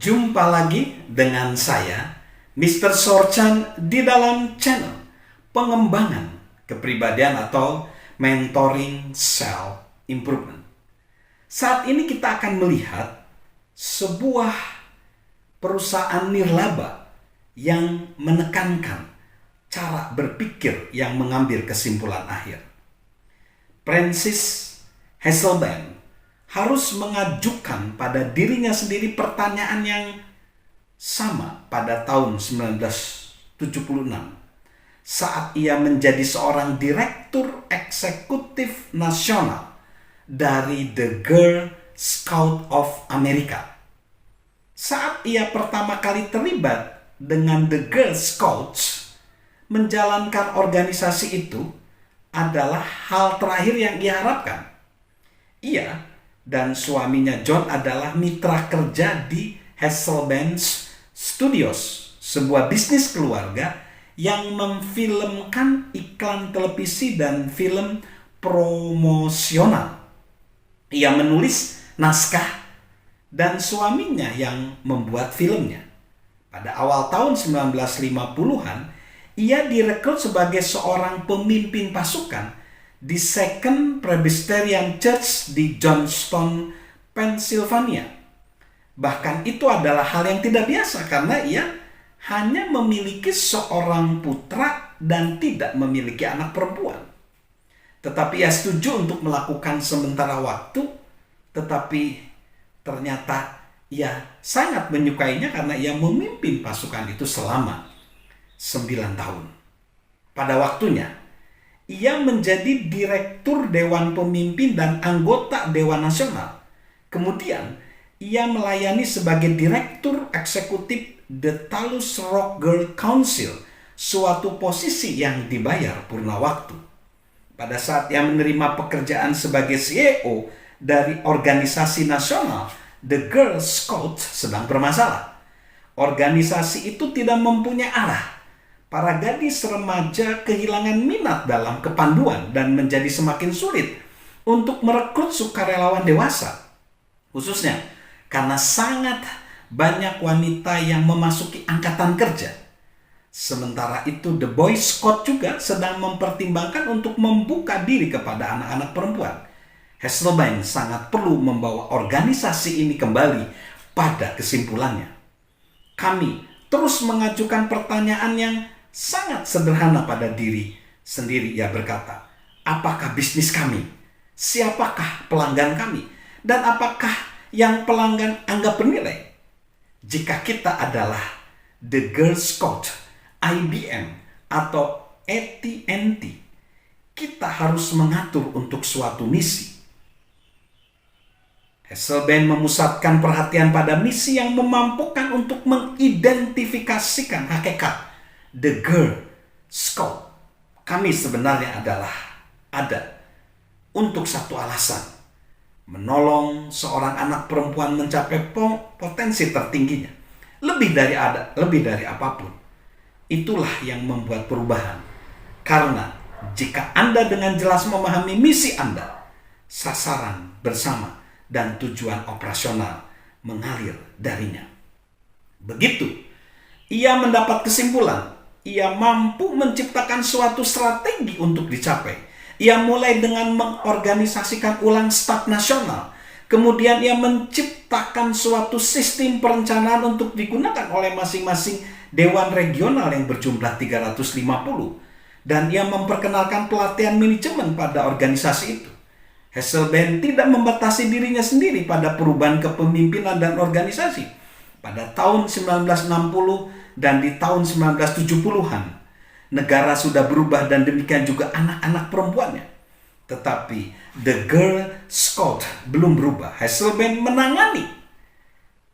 Jumpa lagi dengan saya, Mr. Sorchan, di dalam channel pengembangan kepribadian atau mentoring self improvement. Saat ini kita akan melihat sebuah perusahaan nirlaba yang menekankan cara berpikir yang mengambil kesimpulan akhir. Francis Hesselbein harus mengajukan pada dirinya sendiri pertanyaan yang sama pada tahun 1976 saat ia menjadi seorang direktur eksekutif nasional dari The Girl Scout of America. Saat ia pertama kali terlibat dengan The Girl Scouts, menjalankan organisasi itu adalah hal terakhir yang ia harapkan. Ia dan suaminya John adalah mitra kerja di Hesselbein's Studios, sebuah bisnis keluarga yang memfilmkan iklan televisi dan film promosional. Ia menulis naskah dan suaminya yang membuat filmnya. Pada awal tahun 1950-an, ia direkrut sebagai seorang pemimpin pasukan di Second Presbyterian Church di Johnston, Pennsylvania. Bahkan itu adalah hal yang tidak biasa karena ia hanya memiliki seorang putra dan tidak memiliki anak perempuan. Tetapi ia setuju untuk melakukan sementara waktu, tetapi ternyata ia sangat menyukainya karena ia memimpin pasukan itu selama 9 tahun. Pada waktunya, ia menjadi direktur Dewan Pemimpin dan anggota Dewan Nasional. Kemudian, ia melayani sebagai direktur eksekutif The Talus Rock Girl Council, suatu posisi yang dibayar purna waktu. Pada saat ia menerima pekerjaan sebagai CEO dari organisasi nasional, The Girl Scouts sedang bermasalah. Organisasi itu tidak mempunyai arah. Para gadis remaja kehilangan minat dalam kepanduan dan menjadi semakin sulit untuk merekrut sukarelawan dewasa. Khususnya karena sangat banyak wanita yang memasuki angkatan kerja. Sementara itu The Boy Scout juga sedang mempertimbangkan untuk membuka diri kepada anak-anak perempuan. Hesselbein sangat perlu membawa organisasi ini kembali pada kesimpulannya. Kami terus mengajukan pertanyaan yang sangat sederhana pada diri sendiri. Ia berkata, apakah bisnis kami? Siapakah pelanggan kami? Dan apakah yang pelanggan anggap bernilai? Jika kita adalah The Girl Scout, IBM, atau AT&T, kita harus mengatur untuk suatu misi. Hesselbein memusatkan perhatian pada misi yang memampukan untuk mengidentifikasikan hakikat The Girl Scout. Kami sebenarnya ada untuk satu alasan: menolong seorang anak perempuan mencapai potensi tertingginya. Lebih dari apapun. Itulah yang membuat perubahan. Karena jika Anda dengan jelas memahami misi Anda, sasaran bersama dan tujuan operasional mengalir darinya. Begitu ia mendapat kesimpulan, ia mampu menciptakan suatu strategi untuk dicapai. Ia mulai dengan mengorganisasikan ulang staf nasional. Kemudian ia menciptakan suatu sistem perencanaan untuk digunakan oleh masing-masing dewan regional yang berjumlah 350. Dan ia memperkenalkan pelatihan manajemen pada organisasi itu. Hesselbein tidak membatasi dirinya sendiri pada perubahan kepemimpinan dan organisasi. Pada tahun 1960 dan di tahun 1970-an, negara sudah berubah dan demikian juga anak-anak perempuannya. Tetapi The Girl Scout belum berubah. Hesselbein menangani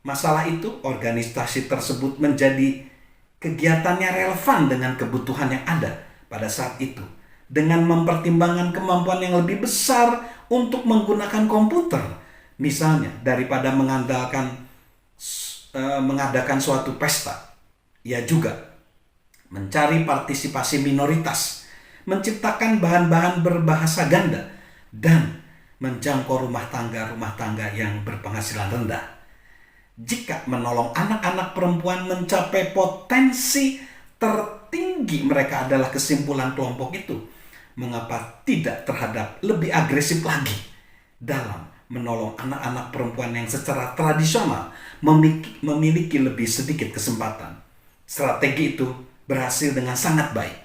masalah itu. Organisasi tersebut menjadi kegiatannya relevan dengan kebutuhan yang ada pada saat itu, dengan mempertimbangkan kemampuan yang lebih besar untuk menggunakan komputer, misalnya daripada mengadakan suatu pesta. Ia juga mencari partisipasi minoritas, menciptakan bahan-bahan berbahasa ganda, dan menjangkau rumah tangga yang berpenghasilan rendah. Jika menolong anak-anak perempuan mencapai potensi tertinggi mereka adalah kesimpulan kelompok itu, mengapa tidak terhadap lebih agresif lagi dalam menolong anak-anak perempuan yang secara tradisional memiliki lebih sedikit kesempatan? Strategi itu berhasil dengan sangat baik.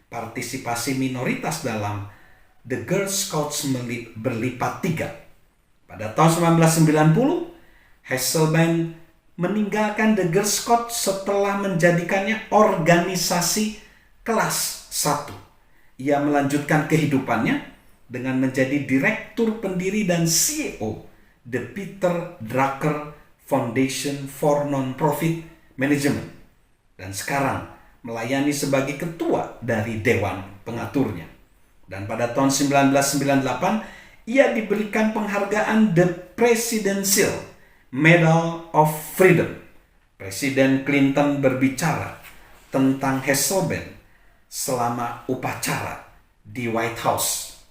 Partisipasi minoritas dalam The Girl Scouts berlipat 3. Pada tahun 1990, Hasselbeck meninggalkan The Girl Scouts setelah menjadikannya organisasi kelas 1. Ia melanjutkan kehidupannya dengan menjadi direktur pendiri dan CEO The Peter Drucker Foundation for Non-Profit Management, dan sekarang melayani sebagai ketua dari dewan pengaturnya. Dan pada tahun 1998, ia diberikan penghargaan The Presidential Medal of Freedom. Presiden Clinton berbicara tentang Hasselbeck selama upacara di White House.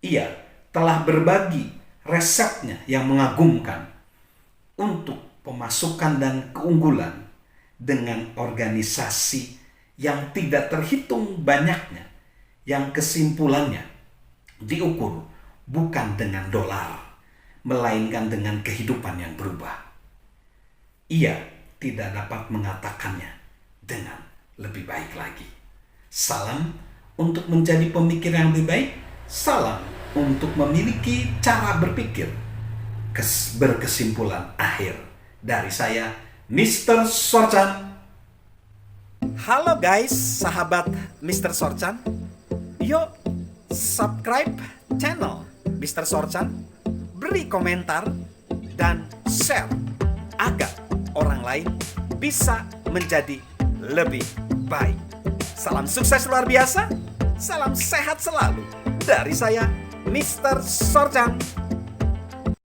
Ia telah berbagi resepnya yang mengagumkan untuk pemasukan dan keunggulan dengan organisasi yang tidak terhitung banyaknya, yang kesimpulannya diukur bukan dengan dolar, melainkan dengan kehidupan yang berubah. Ia tidak dapat mengatakannya dengan lebih baik lagi. Salam untuk menjadi pemikir yang lebih baik. Salam untuk memiliki cara berpikir berkesimpulan akhir. Dari saya, Mr. Sorchan. Halo guys, sahabat Mr. Sorchan. Yuk, subscribe channel Mr. Sorchan, beri komentar, dan share agar orang lain bisa menjadi lebih baik. Salam sukses luar biasa, salam sehat selalu dari saya, Mr. Sorchan.